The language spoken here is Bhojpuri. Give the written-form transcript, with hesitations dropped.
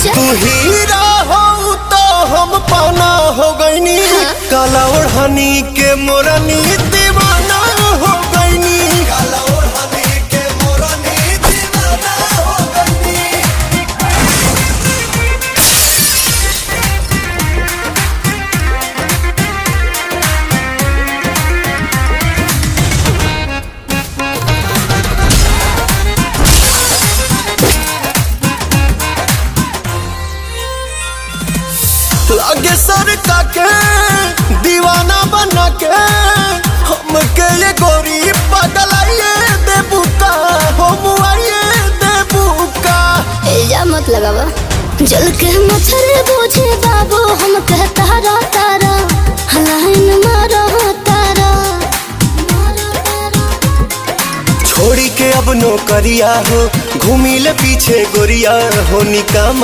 तू हीरा हो तो हम पाना हो गईनी। काला ओढ़नी के मोरनी दीवाना हो गईनी। काला ओढ़नी के मोरनी दीवाना हो गईनी। लागे सर का के दीवाना बना के हमके ये गोरी पगलाइए देबुका हम आइए देबुका। इल्जाम मत लगावा जल के मच्छर बूझे बाबू हम कहता तारा हलाइन मारो तारा। छोड़ी के अब नौकरिया हो घूमी ले पीछे गोरिया हो निकाम